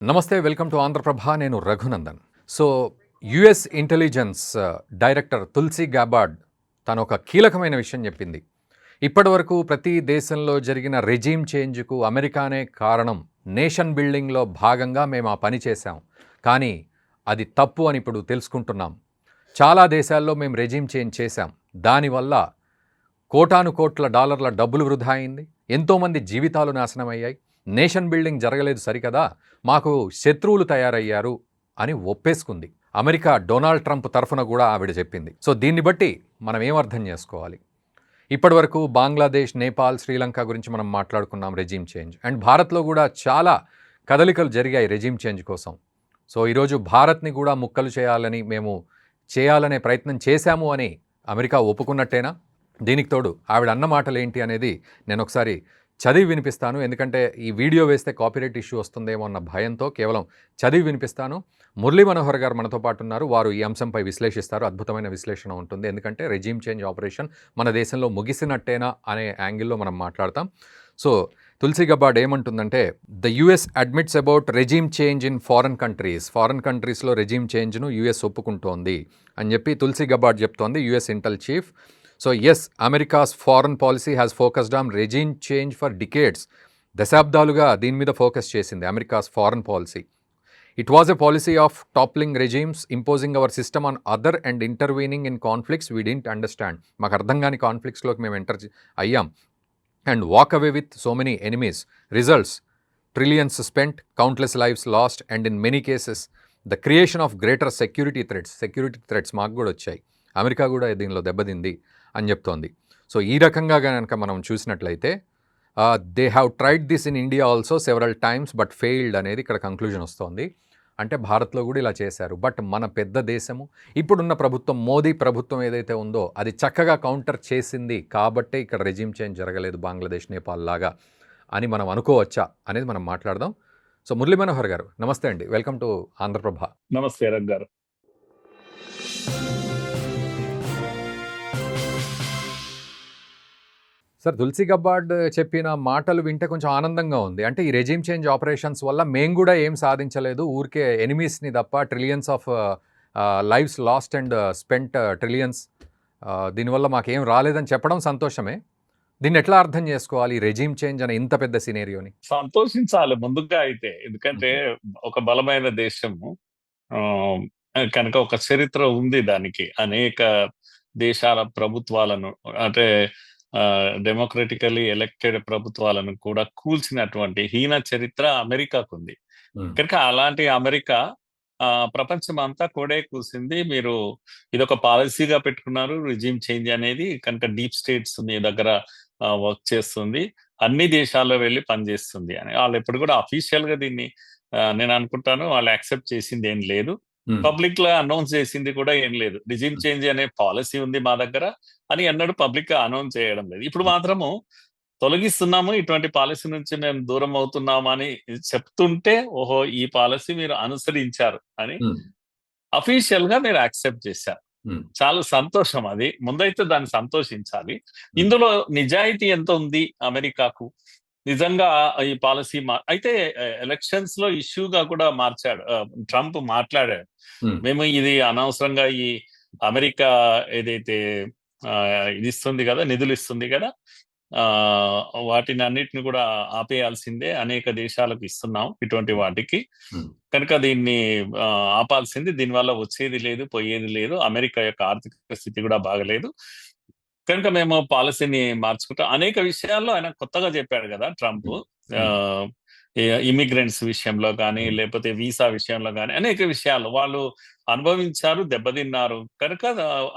నమస్తే, welcome to Andhraprabha. నేను Raghunandan. So US intelligence director Tulsi గాబార్డ్ తను ఒక కీలకమైన విషయం చెప్పింది. ఇప్పటివరకు ప్రతి దేశంలో జరిగిన రెజీమ్ చేంజ్కు అమెరికానే కారణం. నేషన్ బిల్డింగ్లో భాగంగా మేము ఆ పని చేశాం, కానీ అది తప్పు అని ఇప్పుడు తెలుసుకుంటున్నాం. చాలా దేశాల్లో మేము రెజీమ్ చేంజ్ చేశాం, దానివల్ల కోటాను కోట్ల డాలర్ల డబ్బులు వృధా అయింది, ఎంతోమంది జీవితాలు నాశనం అయ్యాయి, నేషన్ బిల్డింగ్ జరగలేదు సరికదా, మాకు శత్రువులు తయారయ్యారు అని ఒప్పేసుకుంది. అమెరికా డొనాల్డ్ ట్రంప్ తరఫున కూడా ఆవిడ చెప్పింది. సో దీన్ని బట్టి మనం ఏం అర్థం చేసుకోవాలి? ఇప్పటివరకు బంగ్లాదేశ్, నేపాల్, శ్రీలంక గురించి మనం మాట్లాడుకున్నాం రెజీమ్ చేంజ్, అండ్ భారత్లో కూడా చాలా కదలికలు జరిగాయి రెజీమ్ చేంజ్ కోసం. సో ఈరోజు భారత్ని కూడా ముక్కలు చేయాలనే ప్రయత్నం చేశాము అని అమెరికా ఒప్పుకున్నట్టేనా? దీనికి తోడు ఆవిడ అన్న మాటలు ఏంటి అనేది నేను ఒకసారి చదివి వినిపిస్తాను. ఎందుకంటే ఈ వీడియో వేస్తే కాపీరైట్ ఇష్యూ వస్తుందేమో అన్న భయంతో కేవలం చదివి వినిపిస్తాను. మురళీ మనోహర్ గారు మనతో పాటు ఉన్నారు. వారు ఈ అంశంపై విశ్లేషిస్తారు. అద్భుతమైన విశ్లేషణ ఉంటుంది. ఎందుకంటే రెజీమ్ చేంజ్ ఆపరేషన్ మన దేశంలో ముగిసినట్టేనా అనే యాంగిల్లో మనం మాట్లాడతాం. సో తుల్సీ గబార్డ్ ఏమంటుందంటే, the US admits about regime change in foreign కంట్రీస్లో రెజీమ్ చేంజ్ను యుఎస్ ఒప్పుకుంటోంది అని చెప్పి తుల్సీ గబార్డ్ చెప్తోంది, US Intel chief. So yes, America's foreign policy has focused on regime change for decades. దశాబ్దాలుగా దీని మీద ఫోకస్ చేసింది America's foreign policy. It was a policy of toppling regimes, imposing our system on other and intervening in conflicts we didn't understand. మాకు అర్థం కాని కాన్ఫ్లిక్ట్స్లోకి మేము enter అయ్యాం. And walk away with so many enemies. Results, trillions spent, countless lives lost, and in many cases the creation of greater security threats మాకు కూడా వచ్చాయి. America కూడా దీనిలో దెబ్బతింది అని చెప్తోంది. సో ఈ రకంగా కనుక మనం చూసినట్లయితే they have tried this in India also several times but failed అనేది ఇక్కడ కంక్లూజన్ వస్తోంది. అంటే భారత్లో కూడా ఇలా చేశారు, బట్ మన పెద్ద దేశము, ఇప్పుడున్న ప్రభుత్వం, మోదీ ప్రభుత్వం ఏదైతే ఉందో అది చక్కగా కౌంటర్ చేసింది కాబట్టే ఇక్కడ రెజీమ్ చేంజ్ జరగలేదు బంగ్లాదేశ్, నేపాల్ లాగా అని మనం అనుకోవచ్చా అనేది మనం మాట్లాడదాం. సో మురళీ మనోహర్ గారు నమస్తే అండి, వెల్కమ్ టు ఆంధ్రప్రభ. నమస్తే రఘు గారు. సార్, తుల్సీ గబార్డ్ చెప్పిన మాటలు వింటే కొంచెం ఆనందంగా ఉంది. అంటే ఈ రెజీమ్ చేంజ్ ఆపరేషన్స్ వల్ల మేము కూడా ఏం సాధించలేదు, ఊరికే ఎనిమీస్ని తప్ప, trillions of lives lost and spent trillions, దీనివల్ల మాకేం రాలేదని చెప్పడం సంతోషమే. దీన్ని ఎట్లా అర్థం చేసుకోవాలి, రెజీమ్ చేంజ్ అనే ఇంత పెద్ద సినేరియోని? సంతోషించాలి ముందుగా అయితే, ఎందుకంటే ఒక బలమైన దేశము కనుక ఒక చరిత్ర ఉంది దానికి. అనేక దేశాల ప్రభుత్వాలను, అంటే డెమోక్రటికలీ ఎలక్టెడ్ ప్రభుత్వాలను కూడా కూల్చినటువంటి హీన చరిత్ర అమెరికాకు ఉంది. కనుక అలాంటి అమెరికా ప్రపంచం అంతా కూడా కూసింది. మీరు ఇదొక పాలసీగా పెట్టుకున్నారు రిజీమ్ చేంజ్ అనేది, కనుక డీప్ స్టేట్స్ మీ దగ్గర వర్క్ చేస్తుంది, అన్ని దేశాల్లో వెళ్ళి పనిచేస్తుంది అని వాళ్ళు ఎప్పుడు కూడా అఫీషియల్ గా దీన్ని నేను అనుకుంటాను వాళ్ళు యాక్సెప్ట్ చేసింది ఏం లేదు. పబ్లిక్ లో అనౌన్స్ చేసింది కూడా ఏం లేదు. రిజీమ్ చేంజ్ అనే పాలసీ ఉంది మా దగ్గర అని అన్నాడు, పబ్లిక్ గా అనౌన్స్ చేయడం లేదు. ఇప్పుడు మాత్రము తొలగిస్తున్నాము, ఇటువంటి పాలసీ నుంచి మేము దూరం అవుతున్నాము అని చెప్తుంటే, ఓహో ఈ పాలసీ మీరు అనుసరించారు అని అఫీషియల్ గా మీరు యాక్సెప్ట్ చేశారు. చాలా సంతోషం. అది ముందైతే దాన్ని సంతోషించాలి. ఇందులో నిజాయితీ ఎంత ఉంది అమెరికాకు, నిజంగా ఈ పాలసీ అయితే ఎలక్షన్స్ లో ఇష్యూగా కూడా మార్చాడు ట్రంప్, మాట్లాడాడు. మేము ఇది అనవసరంగా ఈ అమెరికా ఏదైతే ఇది ఇస్తుంది కదా, నిధులు ఇస్తుంది కదా, వాటిని అన్నిటిని కూడా ఆపేయాల్సిందే, అనేక దేశాలకు ఇస్తున్నాం ఇటువంటి వాటికి, కనుక దీన్ని ఆపాల్సింది, దీనివల్ల వచ్చేది లేదు పోయేది లేదు, అమెరికా యొక్క ఆర్థిక స్థితి కూడా బాగలేదు, కనుక మేము పాలసీని మార్చుకుంటాం. అనేక విషయాల్లో ఆయన కొత్తగా చెప్పాడు కదా ట్రంప్, ఇమిగ్రెంట్స్ విషయంలో కానీ, లేకపోతే వీసా విషయంలో కానీ, అనేక విషయాలు వాళ్ళు అనుభవించారు, దెబ్బతిన్నారు, కనుక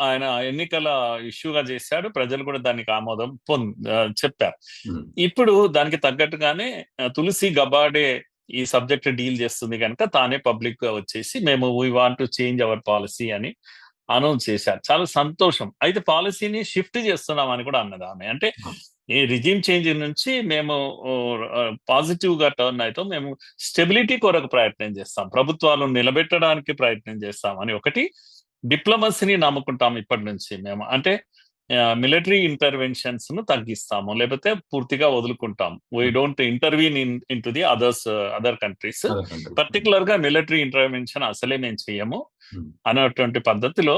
ఆయన ఎన్నికల ఇష్యూగా చేశాడు, ప్రజలు కూడా దానికి ఆమోదం చెప్పారు. ఇప్పుడు దానికి తగ్గట్టుగానే తులసి గబార్డే ఈ సబ్జెక్ట్ డీల్ చేస్తుంది కనుక తానే పబ్లిక్ గా వచ్చేసి మేము we want to change our policy అని అనౌన్స్ చేశారు. చాలా సంతోషం. అయితే పాలసీని షిఫ్ట్ చేస్తున్నాం అని కూడా అన్నది ఆమె. అంటే ఈ రిజీమ్ చేంజ్ నుంచి మేము పాజిటివ్ గా టర్న్ అవుతాం, మేము స్టెబిలిటీ కొరకు ప్రయత్నం చేస్తాం, ప్రభుత్వాలను నిలబెట్టడానికి ప్రయత్నం చేస్తాం అని ఒకటి. డిప్లొమసీని నమ్ముకుంటాం ఇప్పటి నుంచి మేము. అంటే మిలిటరీ ఇంటర్వెన్షన్స్ ను తగ్గిస్తాము, లేకపోతే పూర్తిగా వదులుకుంటాం. We don't intervene in to the other countries. Other countries. Particular గా మిలిటరీ ఇంటర్వెన్షన్ అసలే మేము చెయ్యము Hmm. అనేటువంటి పద్ధతిలో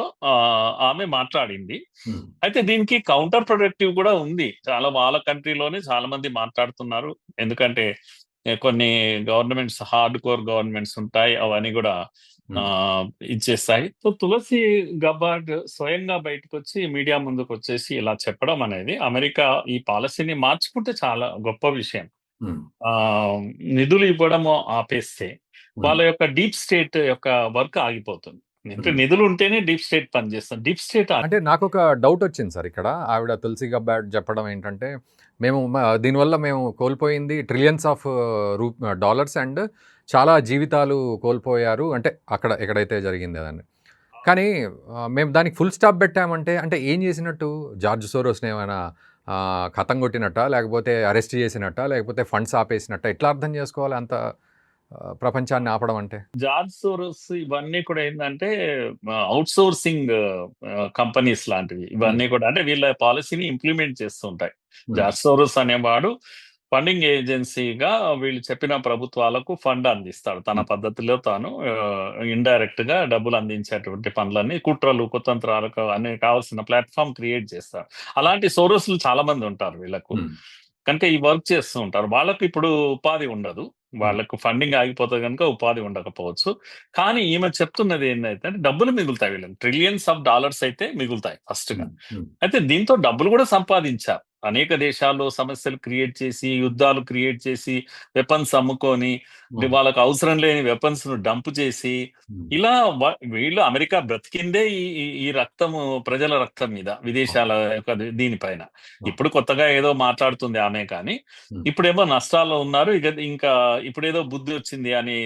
ఆమె మాట్లాడింది. Hmm. అయితే దీనికి కౌంటర్ ప్రొడక్టివ్ కూడా ఉంది. చాలా వాళ్ళ కంట్రీలోనే చాలా మంది మాట్లాడుతున్నారు. ఎందుకంటే కొన్ని గవర్నమెంట్స్, హార్డ్ కోర్ గవర్నమెంట్స్ ఉంటాయి, అవన్నీ కూడా ఇచ్చేస్తాయి. సో తులసి గబార్డ్ స్వయంగా బయటకు వచ్చి మీడియా ముందుకు వచ్చేసి ఇలా చెప్పడం అనేది, అమెరికా ఈ పాలసీని మార్చుకుంటే చాలా గొప్ప విషయం. Hmm. నిధులు ఇవ్వడము ఆపేస్తే Hmm. వాళ్ళ యొక్క డీప్ స్టేట్ యొక్క వర్క్ ఆగిపోతుంది. అంటే నిధులు ఉంటేనే డీప్ స్టేట్ పనిచేస్తుంది. డీప్ స్టేట్ అంటే నాకు ఒక డౌట్ వచ్చింది సార్ ఇక్కడ. ఆవిడ తులసి గబార్డ్ చెప్పడం ఏంటంటే, మేము దీనివల్ల మేము కోల్పోయింది ట్రిలియన్స్ ఆఫ్ డాలర్స్ అండ్ చాలా జీవితాలు కోల్పోయారు, అంటే అక్కడ ఎక్కడైతే జరిగింది అదని. కానీ మేము దానికి ఫుల్ స్టాప్ పెట్టామంటే, అంటే ఏం చేసినట్టు? జార్జ్ సోరోస్ని ఏమైనా కథం కొట్టినట్ట, లేకపోతే అరెస్ట్ చేసినట్ట, లేకపోతే ఫండ్స్ ఆపేసినట్ట? ఎట్లా అర్థం చేసుకోవాలి అంత ప్రపంచాన్ని ఆపడం అంటే? జార్జ్ సోరోస్ ఇవన్నీ కూడా ఏంటంటే అవుట్ సోర్సింగ్ కంపెనీస్ లాంటివి. ఇవన్నీ కూడా అంటే వీళ్ళ పాలసీని ఇంప్లిమెంట్ చేస్తుంటాయి. జార్జ్ సోరోస్ అనేవాడు ఫండింగ్ ఏజెన్సీగా వీళ్ళు చెప్పిన ప్రభుత్వాలకు ఫండ్ అందిస్తాడు. తన పద్ధతిలో తాను ఇండైరెక్ట్ గా డబ్బులు అందించేటువంటి పనులన్నీ, కుట్రలు కుతంత్రాలకు అన్ని కావాల్సిన ప్లాట్ఫామ్ క్రియేట్ చేస్తాడు. అలాంటి సోరోస్లు చాలా మంది ఉంటారు వీళ్ళకు. కనుక ఈ వర్క్ చేస్తూ ఉంటారు. వాళ్ళకు ఇప్పుడు ఉపాధి ఉండదు, వాళ్ళకు ఫండింగ్ ఆగిపోతుంది కనుక ఉపాధి ఉండకపోవచ్చు. కానీ ఈమె చెప్తున్నది ఏంటంటే డబ్బులు మిగులుతాయి, వీళ్ళకి ట్రిలియన్స్ ఆఫ్ డాలర్స్ అయితే మిగులుతాయి ఫస్ట్ గా. అయితే దీంతో డబ్బులు కూడా సంపాదించారు. అనేక దేశాల్లో సమస్యలు క్రియేట్ చేసి, యుద్ధాలు క్రియేట్ చేసి, వెపన్స్ అమ్ముకొని, వాళ్ళకు అవసరం లేని వెపన్స్ ను డంప్ చేసి, ఇలా వీళ్ళు అమెరికా బ్రతికిందే ఈ రక్తము, ప్రజల రక్తం మీద, విదేశాల యొక్క దీనిపైన. ఇప్పుడు కొత్తగా ఏదో మాట్లాడుతుంది ఆమె, కానీ ఇప్పుడేమో నష్టాల్లో ఉన్నారు. ఇంకా ఇప్పుడేదో బుద్ధి వచ్చింది అని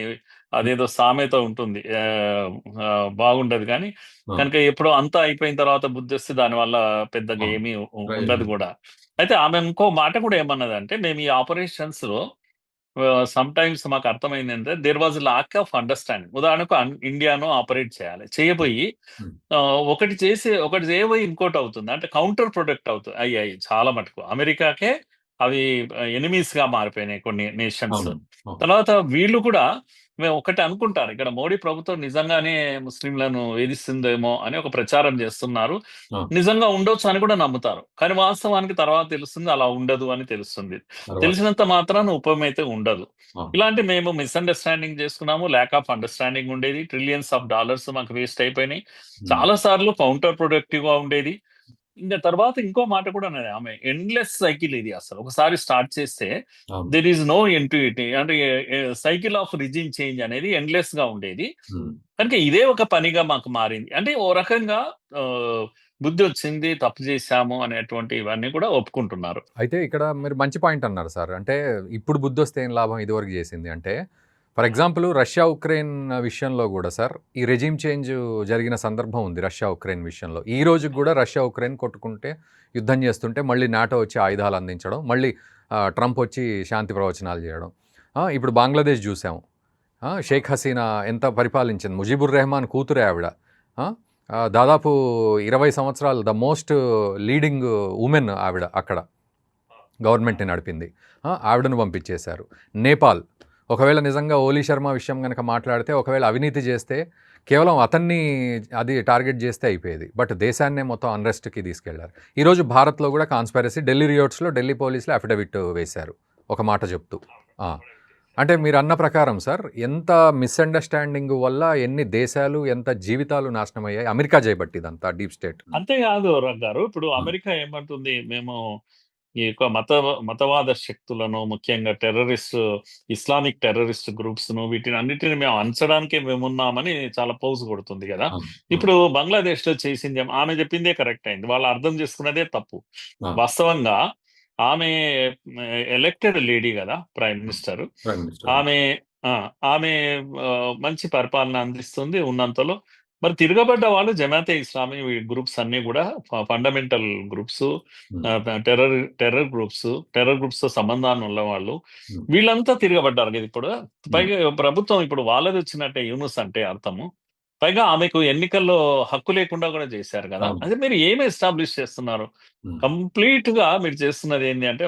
అదేదో సామెత ఉంటుంది, బాగుండదు. కానీ కనుక ఎప్పుడో అంతా అయిపోయిన తర్వాత బుద్ధి వస్తే దానివల్ల పెద్దగా ఏమీ ఉండదు కూడా. అయితే ఆమె ఇంకో మాట కూడా ఏమన్నదంటే, మేము ఈ ఆపరేషన్స్ లో సమ్ టైమ్స్ మాకు అర్థమైంది అంటే there was lack of understanding. ఉదాహరణకు ఇండియాను ఆపరేట్ చేయబోయి ఒకటి చేయబోయి ఇంకోటి అవుతుంది, అంటే కౌంటర్ ప్రొడక్ట్ అవుతుంది అయ్యాయి చాలా మటుకు. అమెరికాకే అవి ఎనిమీస్ గా మారిపోయినాయి కొన్ని నేషన్స్. తర్వాత వీళ్ళు కూడా మేము ఒకటి అనుకుంటారు, ఇక్కడ మోడీ ప్రభుత్వం నిజంగానే ముస్లింలను వేధిస్తుందేమో అని ఒక ప్రచారం చేస్తున్నారు. నిజంగా ఉండొచ్చు అని కూడా నమ్ముతారు. కానీ వాస్తవానికి తర్వాత తెలుస్తుంది అలా ఉండదు అని తెలుస్తుంది. తెలిసినంత మాత్రాన ఉపయోగం అయితే ఉండదు. ఇలాంటి మేము మిస్అండర్స్టాండింగ్ చేసుకున్నాము, ల్యాక్ ఆఫ్ అండర్స్టాండింగ్ ఉండేది, ట్రిలియన్స్ ఆఫ్ డాలర్స్ మాకు వేస్ట్ అయిపోయినాయి, చాలా సార్లు కౌంటర్ ప్రొడక్టివ్ గా ఉండేది. ఇంకా తర్వాత ఇంకో మాట కూడా అన్నది ఆమె, ఎండ్లెస్ సైకిల్ ఇది. అసలు ఒకసారి స్టార్ట్ చేస్తే there is no end to it. అంటే సైకిల్ ఆఫ్ రిజిమ్ చేంజ్ అనేది ఎండ్లెస్ గా ఉండేది. కనుక ఇదే ఒక పనిగా మాకు మారింది. అంటే ఓ రకంగా బుద్ధి వచ్చింది, తప్పు చేశాము అనేటువంటి ఇవన్నీ కూడా ఒప్పుకుంటున్నారు. అయితే ఇక్కడ మీరు మంచి పాయింట్ అన్నారు సార్. అంటే ఇప్పుడు బుద్ధి వస్తే ఏం లాభం, ఇదివరకు చేసింది అంటే. ఫర్ ఎగ్జాంపుల్ రష్యా ఉక్రెయిన్ విషయంలో కూడా సార్ ఈ రెజిమ్ చేంజ్ జరిగిన సందర్భం ఉంది. రష్యా ఉక్రెయిన్ విషయంలో ఈ రోజుకి కూడా రష్యా ఉక్రెయిన్ కొట్టుకుంటే, యుద్ధం చేస్తుంటే మళ్ళీ నాటో వచ్చి ఆయుధాలు అందించడం, మళ్ళీ ట్రంప్ వచ్చి శాంతి ప్రవచనాలు చేయడం. ఇప్పుడు బంగ్లాదేశ్ చూసాము, షేక్ హసీనా ఎంత పరిపాలించింది, ముజీబుర్ రెహమాన్ కూతురే ఆవిడ. దాదాపు 20 సంవత్సరాలు ద మోస్ట్ లీడింగ్ ఉమెన్ ఆవిడ, అక్కడ గవర్నమెంట్ని నడిపింది. ఆవిడను పంపించేశారు. నేపాల్, ఒకవేళ నిజంగా ఓలీ శర్మ విషయం కనుక మాట్లాడితే, ఒకవేళ అవినీతి చేస్తే కేవలం అతన్ని అది టార్గెట్ చేస్తే అయిపోయేది, బట్ దేశాన్నే మొత్తం అన్రెస్ట్కి తీసుకెళ్లారు. ఈరోజు భారత్లో కూడా కాన్స్పైరసీ, ఢిల్లీ రియోట్స్లో ఢిల్లీ పోలీసులు అఫిడవిట్ వేశారు ఒక మాట చెప్తూ. అంటే మీరు అన్న ప్రకారం సార్, ఎంత మిస్అండర్స్టాండింగ్ వల్ల ఎన్ని దేశాలు, ఎంత జీవితాలు నాశనం అయ్యాయి అమెరికా చేయబట్టి, ఇదంతా డీప్ స్టేట్. అంతేకాదు గారు, ఇప్పుడు అమెరికా ఏమంటుంది, మేము ఈ యొక్క మతవాద శక్తులను, ముఖ్యంగా ఇస్లామిక్ టెర్రరిస్ట్ గ్రూప్స్ ను, వీటిని అన్నిటిని మేము అంచడానికే మేమున్నామని చాలా పౌజ్ కొడుతుంది కదా. ఇప్పుడు బంగ్లాదేశ్ లో చేసింది ఆమె చెప్పిందే కరెక్ట్ అయింది, వాళ్ళు అర్థం చేసుకున్నదే తప్పు. వాస్తవంగా ఆమె ఎలక్టెడ్ లేడీ కదా, ప్రైమ్ మినిస్టర్. ఆమె మంచి పరిపాలన అందిస్తుంది ఉన్నంతలో. మరి తిరగబడ్డ వాళ్ళు జమాతే ఇస్లామీ గ్రూప్స్ అన్ని కూడా ఫండమెంటల్ గ్రూప్స్, టెర్రర్ గ్రూప్స్ తో సంబంధాన్ని ఉన్న వాళ్ళు, వీళ్ళంతా తిరగబడ్డారు కదా. ఇప్పుడు పైగా ప్రభుత్వం ఇప్పుడు వాళ్ళది వచ్చినట్టే యూనుస్ అంటే అర్థము. పైగా ఆమెకు ఎన్నికల్లో హక్కు లేకుండా కూడా చేశారు కదా! అవును. అదే మీరు ఏమి ఎస్టాబ్లిష్ చేస్తున్నారు? హ్మ్. కంప్లీట్‌గా మీరు చేస్తున్నది ఏంది అంటే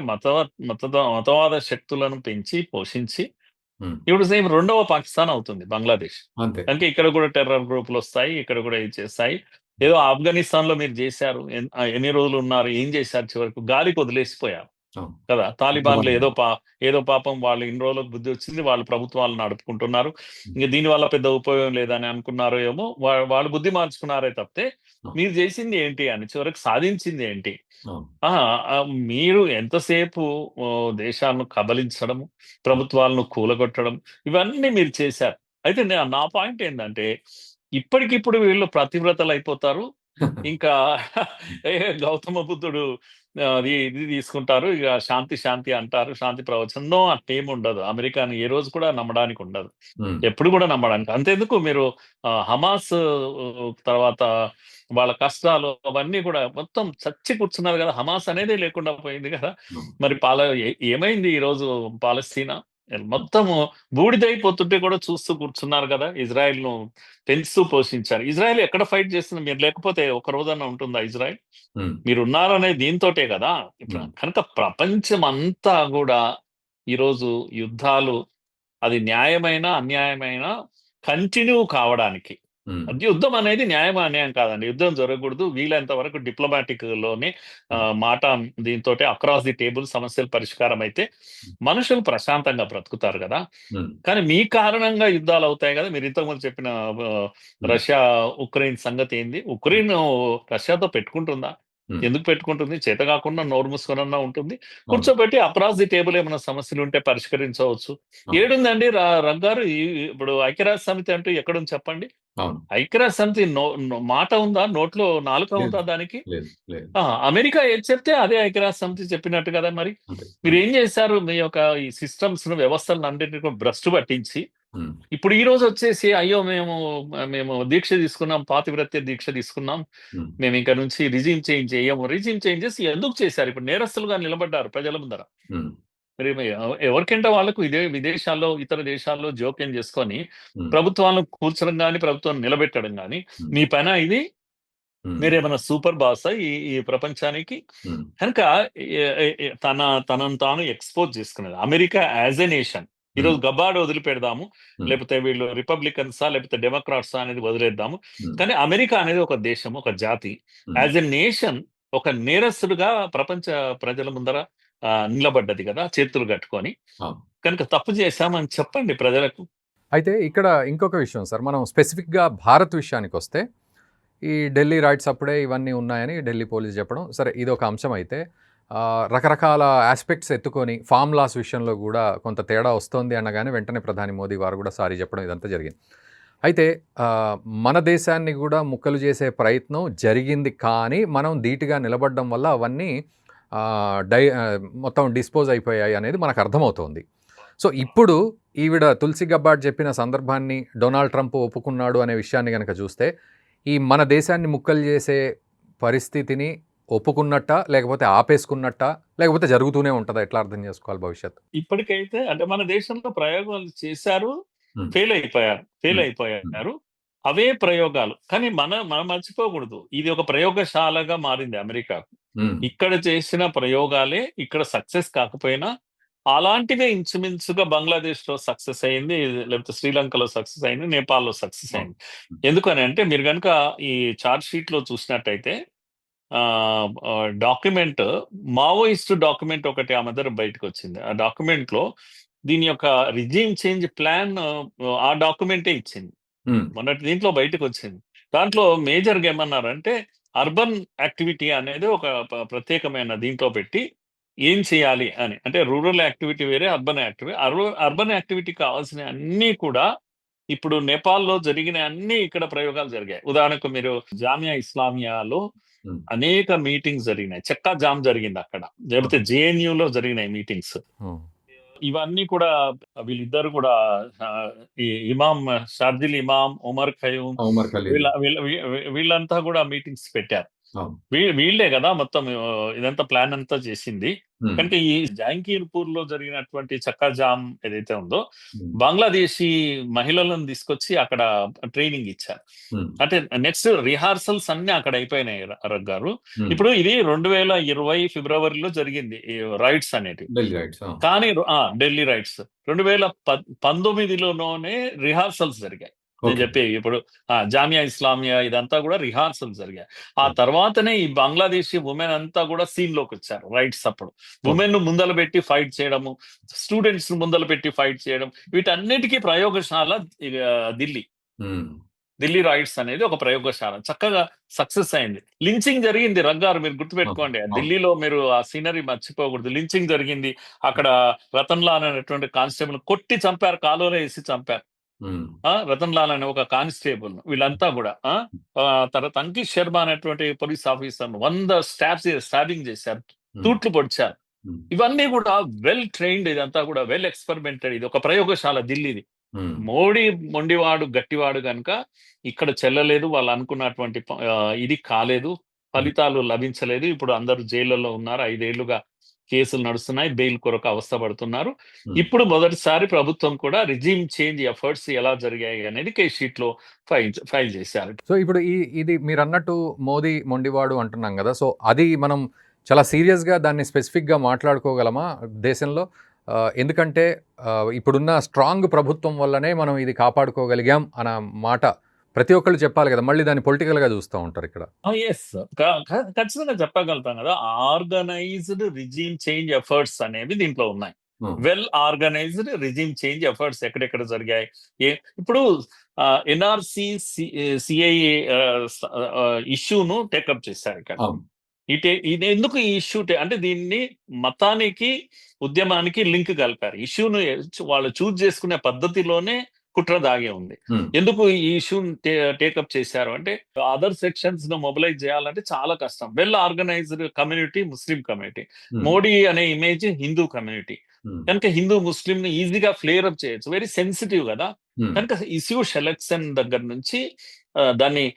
మతవాద శక్తులను పెంచి, పోషించి హ్మ్. ఇప్పుడు సేమ్ రెండవ పాకిస్తాన్ అవుతుంది బంగ్లాదేశ్. అంతే. అంటే ఇక్కడ కూడా టెర్రర్ గ్రూపులొస్తాయి. ఇక్కడ కూడా ఇది చేస్తాయి. ఏదో ఆఫ్ఘనిస్తాన్‌లో మీరు జేశారు. ఎన్ని రోజులున్నారు? ఏం చేశారు చివరకు? గాలికి వదిలేసిపోయారు. అవును. కదా! తాలిబాన్‌లు అంతమంది. ఏదో పాపం వాళ్ళు ఇన్ని రోజులకు బుద్ధి వచ్చింది. వాళ్ళు ప్రభుత్వాలు నడుపుకుంటున్నారు. హ్మ్. ఇంక దీనివల్ల పెద్ద ఉపయోగం లేదని అనుకున్నారో ఏమో! వాళ్ళు బుద్ధి మార్చుకున్నారే తప్పితే, అవును. మీరు చేసింది ఏంటి అని చివరికి సాధించింది ఏంటి? అవును. ఆహా! మీరు ఎంతసేపు దేశాలను కబళించడం, ప్రభుత్వాలను కూలగొట్టడం ఇవన్నీ మీరు చేశారు. అయితే నా పాయింట్ ఏందంటే, ఇప్పటికిప్పుడు వీళ్ళు పతివ్రతలయిపోతారు. ఇంకా ఏ గౌతమ బుద్ధుడు ఇది తీసుకుంటారు. ఇగ శాంతి, శాంతి అంటారు. శాంతి ప్రవచనం. నో అట్టేముండదు. అమెరికాని ఏ రోజు కూడా నమ్మడానికి ఉండదు. హ్మ్. ఎప్పుడు కూడా నమ్మడానికి. అంతెందుకు మీరు హమాస్ తర్వాత వాళ్ళ కష్టాలు అవన్నీ కూడా మొత్తం చచ్చి కూర్చున్నారు గదా! హమాస్ అనేదే లేకుండా పోయింది గదా! అవును. మరి ఏమైంది ఈరోజు పాలస్తీనా? హ్మ్. మొత్తము బూడిదైపోతుంటే కూడా చూస్తూ కూర్చున్నారు గదా! ఇజ్రాయెల్‌ను పెంచుతూ పోషించారు. ఇజ్రాయెల్ ఎక్కడ ఫైట్ చేస్తుంది? మీరు లేకపోతే ఒక రోజన్నా ఉంటుందా ఇజ్రాయెల్? హ్మ్. మీరున్నారనే దీనితోటే గదా! హ్మ్. కనుక ప్రపంచమంతా గూడా ఈరోజు యుద్ధాలు అది న్యాయమైన, అన్యాయమైన కంటిన్యూ కావడానికి. హ్మ్. అది యుద్ధం అనేది న్యాయమా, అన్యాయం కాదండి. యుద్ధం జరగకూడదు. వీలైనంత వరకు డిప్లొమాటిక్‌లోనే హ్మ్. మాట దీనితోటి అక్రాస్ ది టేబుల్ సమస్యలు పరిష్కారం అయితే మనుషులు ప్రశాంతంగా బ్రతుకుతారు గదా! హ్మ్. కానీ మీ కారణంగా యుద్ధాలవుతాయి గదా! మీరు ఇంతకుముందు చెప్పిన హ్మ్. రష్యా, ఉక్రెయిన్ సంగతేంది? హ్మ్. ఉక్రెయిన్ రష్యాతో పెట్టుకుంటుందా? హ్మ్. ఎందుకు పెట్టుకుంటుంది? చేత కాకుండా నోరు మూసుకొనన్నా ఉంటుంది. అవును. కూర్చోబెట్టి అక్రాస్ ది టేబుల్ ఏమైనా సమస్యలుంటే పరిష్కరించవచ్చు. అవును. ఏడుందండి రగ్గారు ఇప్పుడు ఐక్యరాజ్య సమితి అంటూ ఎక్కడుంది చెప్పండి? అవును. ఐక్యరాజ్య సమితి మాట ఉందా? నోట్లో నాలుక లేదు. ఉందా దానికి? లేదు. లేదు. ఆ! అమెరికా ఏది చెప్తే అదే ఐక్యరాజ్య సమితి చెప్పినట్టు కదా మరి. అంతే. అంతే. మీరేం చేశారు? మీ యొక్క ఈ సిస్టమ్స్‌ను, వ్యవస్థలనన్నిటిని కూడా భ్రష్టు పట్టించి, హ్మ్. ఇప్పుడు ఈ రోజొచ్చేసి అయ్యో! మేము దీక్ష తీసుకున్నాం. పాతివ్రత్య దీక్ష తీసుకున్నాం. హ్మ్. మేమింక నుంచి రెజిమ్ చేంజ్ చెయ్యము. రెజిమ్ చేంజెస్ ఎందుకు చేశారు? ఇప్పుడు నేరస్తులుగా నిలబడ్డారు ప్రజల ముందర. హ్మ్. మరి ఎవరికంటే వాళ్ళకు ఇదే విదేశాల్లో, ఇతర దేశాల్లో జోక్యం చేసుకొని, హ్మ్. ప్రభుత్వాలను కూల్చడం గాని, ప్రభుత్వాన్ని నిలబెట్టడం గాని, హ్మ్. మీ పనా ఇది? హ్మ్. మీరేమన్నా సూపర్ బాసా ఈ ప్రపంచానికి? హ్మ్. కనుక ఎ ఎ ఎ తనను తాను ఎక్స్‌పోజ్ చేసుకున్నది. అమెరికా యాస్ ఎ నేషన్ హ్మ్. ఈరోజు గబ్బాడు వదిలిపెడదాము. హ్మ్. లేకపోతే వీళ్ళు రిపబ్లికన్సా? లేకపోతే డెమోక్రాట్సా? అనేది వదిలేద్దాము. హ్మ్. కానీ అమెరికా అనేది ఒక దేశం, ఒక జాతి. హ్మ్. యాస్ ఎ నేషన్ ఒక నేరస్తుడుగా ప్రపంచ ప్రజల ముందర నిలబడ్డది గదా! చేతులు కట్టుకొని. అవును. కనుక తప్పు చేశామని చెప్పండి ప్రజలకు. అయితే ఇక్కడ ఇంకొక విషయం సార్. మనం స్పెసిఫిక్‌గా భారత్ విషయానికొస్తే, ఈ ఢిల్లీ రైట్స్ అప్పుడే ఇవన్నీ ఉన్నాయని ఢిల్లీ పోలీస్ చెప్పడం. సరే ఇదొక అంశం అయితే, రకరకాల యాస్పెక్ట్స్ ఎత్తుకొని ఫార్మ్ లాస్ విషయంలో గూడా కొంత తేడా వస్తోంది అనగానే వెంటనే ప్రధాని మోదీ వారు గూడా సారీ చెప్పడం ఇదంతా జరిగింది. అయితే ఆహ్, మన దేశాన్ని గూడా ముక్కలు చేసే ప్రయత్నం జరిగింది. కానీ మనం ధీటుగా నిలబడడం వల్ల అవన్నీ మొత్తం డిస్పోజ్ అయిపోయాయి అనేది మనకు అర్థమవుతోంది. సో, ఇప్పుడు ఈవిడ 'తులసి గబ్బార్డ్' చెప్పిన సందర్భాన్ని డొనాల్డ్ ట్రంప్ ఒప్పుకున్నాడు అనే విషయాన్ని గనక చూస్తే, ఈ మన దేశాన్ని ముక్కలు చేసే పరిస్థితిని ఒప్పుకున్నట్టా? లేకపోతే ఆపేసుకున్నట్టా? లేకపోతే జరుగుతూనే ఉంటదా? ఎట్లా అర్థం చేసుకోవాలి భవిష్యత్తు? ఇప్పటికైతే అంటే మన దేశంలో ప్రయోగాలు చేశారు. హ్మ్. ఫెయిల్ హ్మ్. హ్మ్. అయిపోయారు. అవే ప్రయోగాలు. కానీ మనం మర్చిపోకూడదు. ఇది ఒక ప్రయోగశాలగా మారింది అమెరికాకు. హ్మ్. ఇక్కడ చేసిన ప్రయోగాలే ఇక్కడ సక్సెస్ కాకపోయినా, అలాంటివే ఇంచుమించుగా బంగ్లాదేశ్‌లో సక్సెస్ అయింది. లేకపోతే శ్రీలంకలో సక్సెస్ అయింది. నేపాల్‌లో సక్సెస్ అవును. అయింది. హ్మ్. ఎందుకనంటే మీరు గనుక ఈ చార్ట్ షీట్‌లో చూసినట్టయితే డాక్యుమెంట్ మావోయిస్ట్ డాక్యుమెంట్ ఒకటి ఆ మధ్యన బయటకొచ్చింది. ఆ డాక్యుమెంట్‌లో దీని యొక్క రిజిమ్ చేంజ్ ప్లాన్ ఆ డాక్యుమెంటే ఇచ్చింది. హ్మ్. మొన్నటి దీంట్లో బయటకొచ్చింది. దాంట్లో మేజర్‌గా ఏమన్నారంటే, అర్బన్ యాక్టివిటీ అనేది ఒక ప్రత్యేకమైన దీంట్లో పెట్టి, ఏం చేయాలి అని. అంటే రూరల్ యాక్టివిటీ వేరే, అర్బన్ యాక్టివిటీ. అర్బన్ యాక్టివిటీ కావాల్సినయి అన్నీ కూడా ఇప్పుడు నేపాల్‌లో జరిగినయన్నీ ఇక్కడ ప్రయోగాలు జరిగాయి. ఉదాహరణకు మీరు జామియా ఇస్లామియాలో హ్మ్. అనేక మీటింగ్స్ జరిగినాయి. చెక్కా జామ్ జరిగిందక్కడ. లేకపోతే ఓకే. జేఎన్‌యూలో జరిగినాయి మీటింగ్స్. హ్మ్. ఇవన్నీ కూడా వీళ్ళిద్దరు కూడా ఆహ్, ఈ ఇమాం షార్జిల్ ఇమాం, ఉమర్ ఖయ్యూమ్ ఉమర్ ఖలీల్. వీళ్ళంతా కూడా మీటింగ్స్ పెట్టారు. అవును. వీళ్ళే కదా మొత్తం ఇదంతా ప్లాన్ అంతా చేసింది. హ్మ్. కనుక ఈ జాంగీర్పూర్ లో జరిగినటువంటి చక్కా జామ్ ఏదైతే ఉందో, హ్మ్. బంగ్లాదేశీ మహిళలను తీసుకొచ్చి అక్కడ ట్రైనింగ్ ఇచ్చారు. హ్మ్. అంటే నెక్స్ట్ రిహార్సల్స్ అన్ని అక్కడ అయిపోయినాయి రగ్ గారు. హ్మ్. ఇప్పుడు ఇది 2020 ఫిబ్రవరిలో జరిగింది ఈ రైడ్స్ అనేటివి. ఢిల్లీ రైట్స్. కానీ ఢిల్లీ రైట్స్ 2019లోనే రిహార్సల్స్ జరిగాయి. నేను ఓకే. చెప్పేవి ఇప్పుడు జామియా ఇస్లామియా ఇదంతా కూడా రిహార్సల్స్ జరిగాయి. ఆ ఓకే. తర్వాతనే ఈ బంగ్లాదేశీ ఉమెన్ అంతా కూడా సీన్ లోకి వచ్చారు రైట్స్ అప్పుడు. ఓకే. ఉమెన్ ను ముందల పెట్టి ఫైట్ చేయడము, స్టూడెంట్స్ ను ముందల పెట్టి ఫైట్ చేయడం, వీటన్నిటికీ ప్రయోగశాల ఇక ఢిల్లీ. హ్మ్. ఢిల్లీ రైట్స్ అనేది ఒక ప్రయోగశాల చక్కగా సక్సెస్ అయింది. లించింగ్ జరిగింది రగ్గారు, మీరు అవును. గుర్తుపెట్టుకోండి. అవును. ఢిల్లీలో మీరు ఆ సీనరీ మర్చిపోకూడదు. లించింగ్ జరిగింది. అక్కడ రతన్ లాల్ అనేటువంటి కానిస్టేబుల్ కొట్టి చంపారు, కాలువలో వేసి చంపారు. హ్మ్. రతన్ లాల్ అనే ఒక కానిస్టేబుల్, వీళ్ళంతా కూడా తర్వాత అంకిష్ శర్మ అనేటువంటి పోలీస్ ఆఫీసర్ 100 స్టాబింగ్ చేశారు, హ్మ్. తూట్లు పొడిచారు. హ్మ్. ఇవన్నీ కూడా వెల్ ట్రైన్డ్, ఇదంతా కూడా వెల్ ఎక్స్పెరిమెంటెడ్. ఇది ఒక ప్రయోగశాల ఢిల్లీది. హ్మ్. మోడీ మొండివాడు గట్టివాడు గనుక ఇక్కడ చెల్లలేదు, వాళ్ళు అనుకున్నటువంటి ఇది కాలేదు, హ్మ్. ఫలితాలు లభించలేదు. ఇప్పుడు అందరూ జైళ్ళలో ఉన్నారు. 5 ఏళ్లుగా కేసులు నడుస్తున్నాయి, బెయిల్ కొరకు అవస్థపడుతున్నారు. హ్మ్. ఇప్పుడు మొదటిసారి ప్రభుత్వం కూడా రిజీమ్ చేంజ్ ఎఫర్ట్స్ ఎలా జరిగాయి అనేది కేస్ షీట్ లో ఫైల్ చేశారు. సో, ఇప్పుడు ఇది మీరన్నట్టు మోదీ మొండివాడు అంటున్నాం గదా! సో, అది మనం చాలా సీరియస్‌గా దాన్ని స్పెసిఫిక్‌గా మాట్లాడుకోగలమా దేశంలో? ఎందుకంటే ఇప్పుడున్న స్ట్రాంగ్ ప్రభుత్వం వల్లనే మనం ఇది కాపాడుకోగలిగాం అన్న మాట ప్రతి ఒక్కళ్ళు చెప్పాలి గదా! మళ్ళీ దాన్ని పొలిటికల్‌గా చూస్తా ఉంటారిక్కడ. ఎస్, ఖచ్చితంగా చెప్పగలుగుతాం కదా. ఆర్గనైజ్డ్ రిజీమ్ చేంజ్ ఎఫర్ట్స్ అనేవి దీంట్లో ఉన్నాయి. హ్మ్. Well organised regime change efforts ఎక్కడెక్కడ జరిగాయి. ఇప్పుడు ఎన్ఆర్సి సిఐఏ ఇష్యూను టేకప్ చేశారు ఇక్కడ. అవును. ఇది ఎందుకు ఈ ఇష్యూ అంటే దీన్ని మతానికి, ఉద్యమానికి లింక్ కలిపారు. ఇష్యూను వాళ్ళు చూజ్ చేసుకునే పద్ధతిలోనే కుట్ర దాగే ఉంది. హ్మ్. ఎందుకు ఈ ఇష్యూని టేకప్ చేశారు అంటే, అదర్ సెక్షన్స్ ను మొబిలైజ్ చేయాలంటే చాలా కష్టం. Well organised community Muslim community, హ్మ్. మోడీ అనే ఇమేజ్ హిందూ కమ్యూనిటీ హ్మ్. కనుక హిందూ ముస్లిం ని ఈజీగా ఫ్లేర్ అప్ చేయొచ్చు. వెరీ సెన్సిటివ్ కదా. హ్మ్. కనుక ఇష్యూ సెలక్షన్ దగ్గర నుంచి దాన్ని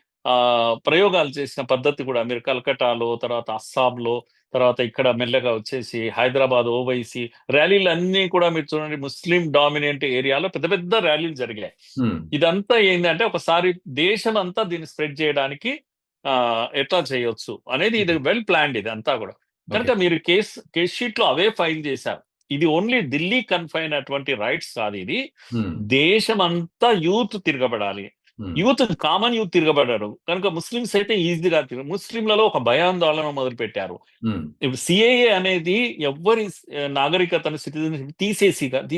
ప్రయోగాలు చేసిన పద్ధతి కూడా మీరు కలకటాలో, తర్వాత అస్సాంలో, తర్వాత ఇక్కడ మెల్లగా వచ్చేసి హైదరాబాద్ ఓవైసీ ర్యాలీలు అన్ని కూడా మీరు చూడండి, ముస్లిం డామినెంట్ ఏరియాలో పెద్ద పెద్ద ర్యాలీలు జరిగాయి. హ్మ్. ఇదంతా ఏంటంటే ఒకసారి దేశం అంతా దీన్ని స్ప్రెడ్ చేయడానికి ఎట్లా చేయొచ్చు అనేది ఇది వెల్ ప్లాన్డ్ ఇది అంతా కూడా. ఓకే. కనుక మీరు కేస్ షీట్ లో అవే ఫైల్ చేశారు. ఇది ఓన్లీ ఢిల్లీ కన్ఫైన్ అటువంటి రైట్స్ కాదు ఇది. హ్మ్. దేశం అంతా యూత్ తిరగబడాలి. హ్మ్. యూత్, కామన్ యూత్ తిరగబడ్డారు కనుక ముస్లిమ్స్ అయితే ఈజీగా ముస్లింలలో ఒక భయాందోళన మొదలు పెట్టారు. హ్మ్. ఇప్పుడు సిఏఏ అనేది ఎవ్వరి నాగరికతను, సిటిజన్షిప్ తీసేసి కాదు.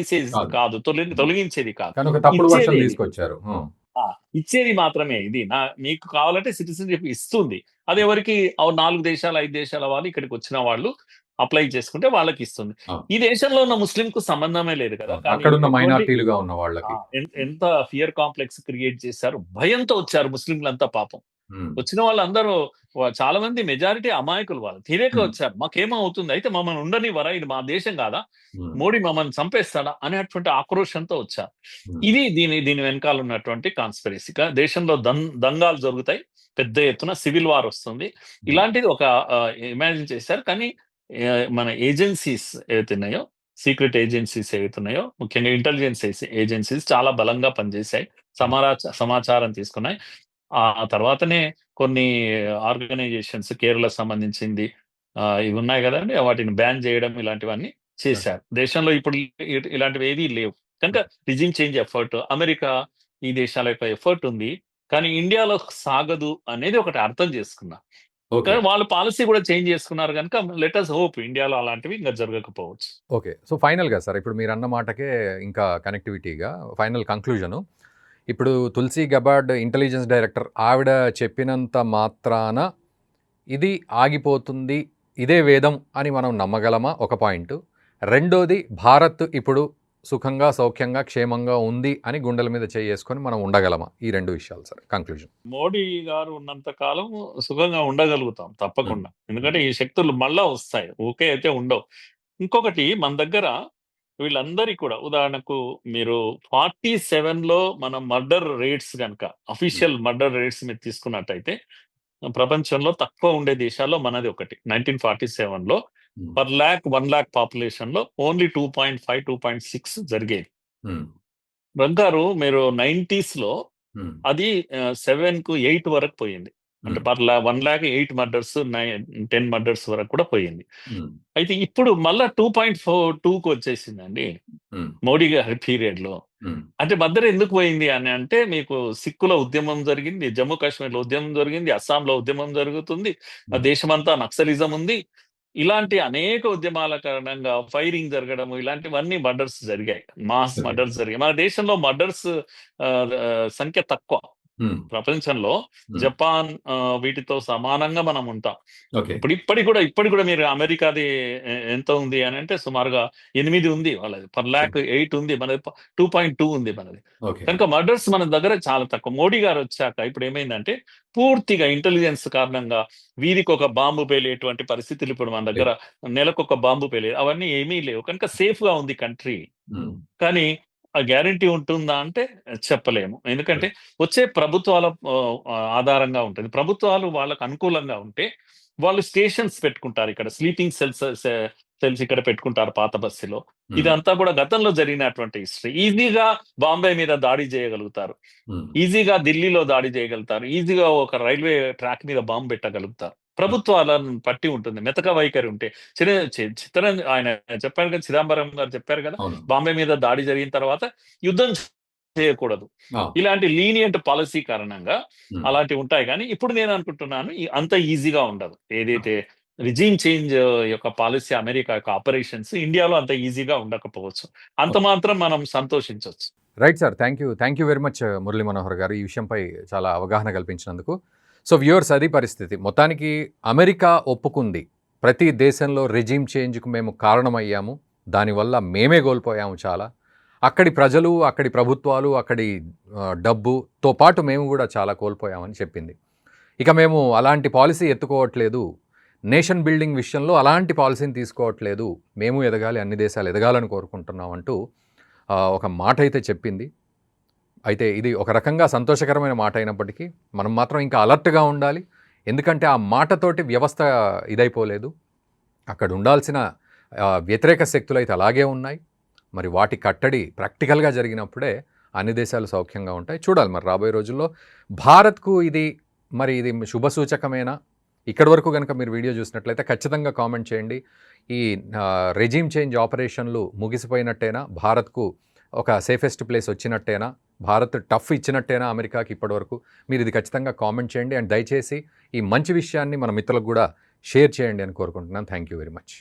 కాదు, హ్మ్. తొలగించేది కాదు, కానీ ఒక తప్పుడు ఇచ్చేది వర్షన్ ఇది. తీసుకొచ్చారు. హ్మ్. ఇచ్చేది మాత్రమే ఇది. మీకు కావాలంటే సిటిజన్షిప్ ఇస్తుంది. అది ఎవరికి 4 దేశాలు, 5 దేశాల వాళ్ళు ఇక్కడికి వచ్చిన వాళ్ళు అప్లై చేసుకుంటే వాళ్ళకి ఇస్తుంది. అవును. ఈ దేశంలో ఉన్న ముస్లింకు సంబంధమే లేదు కదా. అవును. కానీ అక్కడున్న ఎటువంటి మైనారిటీలుగా ఉన్న వాళ్ళకి. ఎంత ఫియర్ కాంప్లెక్స్ క్రియేట్ చేశారు. భయంతో వచ్చారు ముస్లింలంతా పాపం. హ్మ్. వచ్చిన వాళ్ళందరూ చాలా మంది మెజారిటీ అమాయకులు, వాళ్ళు తెలియక హ్మ్. వచ్చారు. మాకేమవుతుంది, అయితే మమ్మల్ని ఉండనివ్వరా, ఇది మా దేశం కాదా, హ్మ్. మోడీ మమ్మల్ని చంపేస్తాడా అనేటువంటి ఆక్రోషంతో వచ్చారు. హ్మ్. ఇది దీని వెనకాల ఉన్నటువంటి కాన్స్పిరసీ. దేశంలో దంగాలు జరుగుతాయి, పెద్ద ఎత్తున సివిల్ వార్ వస్తుంది. హ్మ్. ఇలాంటిది ఒక ఇమాజిన్ చేశారు. కానీ మన ఏజెన్సీస్ ఏవైతున్నాయో, సీక్రెట్ ఏజెన్సీస్ ఏవైతున్నాయో, ముఖ్యంగా ఇంటెలిజెన్స్ ఏజెన్సీస్ చాలా బలంగా పనిచేశాయి, హ్మ్. సమాచారం తీసుకున్నాయి. ఆ తర్వాతనే కొన్ని ఆర్గనైజేషన్స్ కేరళకు సంబంధించింది ఇవి ఉన్నాయి కదండి, వాటిని బ్యాన్ చేయడం ఇలాంటివన్నీ ఓకే. చేశారు. దేశంలో ఇప్పుడు ఇలాంటివి ఏదీ లేవు. కనుక రిజిమ్ చేంజ్ ఎఫర్ట్, అమెరికా ఈ దేశాల యొక్క ఎఫర్ట్ ఉంది. కానీ ఇండియాలో సాగదు అనేది ఒకటి అర్థం చేసుకున్నా. ఓకే. కానీ వాళ్ళు పాలసీ కూడా చేంజ్ చేసుకున్నారు కనుక లెట్ అస్ హోప్ ఇండియాలో అలాంటివి ఇంకా జరగకపోవచ్చు. ఓకే. సో, ఫైనల్‌గా సార్ ఇప్పుడు మీరన్న మాటకే ఇంకా కనెక్టివిటీగా ఫైనల్ కంక్లూజను. ఇప్పుడు 'తులసి గబార్డ్' ఇంటెలిజెన్స్ డైరెక్టర్ ఆవిడ చెప్పినంత మాత్రాన ఇది ఆగిపోతుంది, ఇదే వేదం అని మనం నమ్మగలమా? ఒక పాయింటు. రెండోది భారత్ ఇప్పుడు సుఖంగా, సౌఖ్యంగా, క్షేమంగా ఉంది అని గుండెల మీద చేసుకొని మనం ఉండగలమా? ఈ 2 విషయాలు సార్ కంక్లూజన్. మోడీ గారు ఉన్నంత కాలం సుఖంగా ఉండగలుగుతాం హ్మ్. తప్పకుండా. హ్మ్. ఎందుకంటే ఈ శక్తులు మళ్ళా వస్తాయి. ఊకే అయితే ఉండవు. ఇంకొకటి మన దగ్గర వీళ్ళందరికీ కూడా ఉదాహరణకు మీరు 47లో మనం మర్డర్ రేట్స్ గనక హ్మ్. అఫీషియల్ మర్డర్ రేట్స్ మీరు తీసుకున్నట్టయితే ప్రపంచంలో తక్కువ ఉండే దేశాల్లో మనది ఒకటి. 1947లో హ్మ్. పర్ ల్యాక్ 1 లాక్ పాపులేషన్‌లో ఓన్లీ 2.5, 2.6 జరిగేది. హ్మ్. బంగారు మీరు 90స్‌లో హ్మ్. అది 7కు 8 వరకు పోయింది. అంటే హ్మ్. 1 లాక్ 8 మర్డర్స్, 10 మర్డర్స్ వరకు కూడా పోయింది. హ్మ్. అయితే ఇప్పుడు మళ్ళా 2.2కి వచ్చేసిందండి. హ్మ్. మోడీ గారి పీరియడ్‌లో. హ్మ్. అంటే మధ్యలో ఎందుకు పోయింది అని అంటే మీకు సిక్కుల ఉద్యమం జరిగింది. జమ్మూ కాశ్మీర్‌లో ఉద్యమం జరిగింది. అస్సాంలో ఉద్యమం జరుగుతుంది. హ్మ్. దేశమంతా నక్సలిజం ఉంది. ఇలాంటి అనేక ఉద్యమాల కారణంగా ఫైరింగ్ జరగడము ఇలాంటివన్నీ మర్డర్స్ జరిగాయి. Mass okay. మర్డర్స్ జరిగాయి. మన దేశంలో మర్డర్స్ సంఖ్య తక్కువ. హ్మ్. ప్రపంచంలో హ్మ్. జపాన్ వీటితో సమానంగా మనం ఉంటాం. ఓకే. ఇప్పటికి కూడా మీరు అమెరికాది ఎంత ఉంది అనంటే సుమారుగా 8 ఉంది వాళ్ళది. Per okay. లాక్ 8 ఉంది. మనది 2.2 ఉంది మనది. ఓకే. కనుక మర్డర్స్ మన దగ్గర చాలా తక్కువ. మోడీ గారొచ్చాక ఇప్పుడేమైందంటే పూర్తిగా ఇంటెలిజెన్స్ కారణంగా వీధికొక బాంబు పేలేటువంటి పరిస్థితులు ఇప్పుడు మన దగ్గర లేదు. నెలకొక బాంబు పేలేది. అవన్నీ ఏమీ లేవు. కనుక సేఫ్‌గా ఉంది కంట్రీ. హ్మ్. కానీ ఆ గ్యారంటీ ఉంటుందా అంటే చెప్పలేము. ఎందుకంటే లేదు. వచ్చే ప్రభుత్వాల ఆధారంగా ఉంటది. ప్రభుత్వాలు వాళ్ళకు అనుకూలంగా ఉంటే వాళ్ళు స్టేషన్స్ పెట్టుకుంటారు. ఇక్కడ స్లీపింగ్ సెల్స్ ఇక్కడ పెట్టుకుంటారు పాత బస్తీలో. హ్మ్. ఇదంతా కూడా గతంలో జరిగినటువంటి హిస్టరీ. ఈజీగా బాంబే మీద దాడి చేయగలుగుతారు. హ్మ్. ఈజీగా ఢిల్లీలో దాడి చేయగలుగుతారు. ఈజీగా ఒక రైల్వే ట్రాక్ మీద బాంబ్ పెట్టగలుగుతారు. ప్రభుత్వాలను బట్టి ఉంటుంది. మెతక వైఖరి ఉంటే చిర చి చిత్తరం ఆయన చెప్పారు కదా! చిదంబరం గారు చెప్పారు కదా! అవును. బాంబే మీద దాడి జరిగిన తర్వాత యుద్ధం చేయకూడదు. ఆ! ఇలాంటి లీనియంట్ పాలిసీ కారణంగా హ్మ్. అలాంటివి ఉంటాయి గానీ, ఇప్పుడు నేను అనుకుంటున్నాను అంత ఈజీగా ఉండదు. ఏదైతే రిజిమ్ చేంజ్ యొక్క పాలిసీ అమెరికా యొక్క ఆపరేషన్స్ ఇండియాలో అంత ఈజీగా ఉండకపోవచ్చు. అంత ఓకే. మాత్రం మనం సంతోషించొచ్చు. Right sir. Thank you. Thank you very much Murali Manohar garu. ఈ విషయంపై చాలా అవగాహన కల్పించినందుకు. సో, వ్యూవర్స్ అది పరిస్థితి. మొత్తానికి అమెరికా ఒప్పుకుంది. ప్రతి దేశంలో రెజిమ్ చేంజ్‌కు మేము కారణమయ్యాము. దానివల్ల మేమే కోల్పోయాము చాలా. అక్కడి ప్రజలు, అక్కడి ప్రభుత్వాలు, అక్కడి డబ్బుతో పాటు మేము గూడా చాలా కోల్పోయామని చెప్పింది. ఇక మేము అలాంటి పాలిసీ ఎత్తుకోవట్లేదు. నేషన్ బిల్డింగ్ విషయంలో అలాంటి పాలిసీని తీసుకోవట్లేదు. మేము ఎదగాలి, అన్ని దేశాలు ఎదగాలని కోరుకుంటున్నాం అంటూ ఒక మాటైతే చెప్పింది. అయితే ఇది ఒక రకంగా సంతోషకరమైన మాట అయినప్పటికీ, మనం మాత్రం ఇంకా అలర్ట్‌గా ఉండాలి. ఎందుకంటే ఆ మాటతోటి వ్యవస్థ ఇదైపోలేదు. అక్కడ ఉండాల్సిన వ్యతిరేక శక్తులైతే అలాగే ఉన్నాయి. మరి వాటి కట్టడి ప్రాక్టికల్‌గా జరిగినప్పుడే అన్ని దేశాలు సౌఖ్యంగా ఉంటాయి. చూడాలి మరి రాబోయే రోజుల్లో భారత్‌కు ఇది శుభసూచకమేనా? ఇక్కడి వరకు గనక మీరు వీడియో చూసినట్లయితే ఖచ్చితంగా కామెంట్ చేయండి. ఈ రెజిమ్ చేంజ్ ఆపరేషన్‌లు ముగిసిపోయినట్టేనా? భారత్‌కు ఒక సేఫెస్ట్ ప్లేస్ వచ్చినట్టేనా? భారత్ టఫ్ ఇచ్చినట్టేనా అమెరికాకి ఇప్పటివరకు? మీరిది ఖచ్చితంగా కామెంట్ చేయండి. అండ్ దయచేసి ఈ మంచి విషయాన్ని మన మిత్రులకు గూడా షేర్ చేయండి అని కోరుకుంటున్నాను. Thank you very much.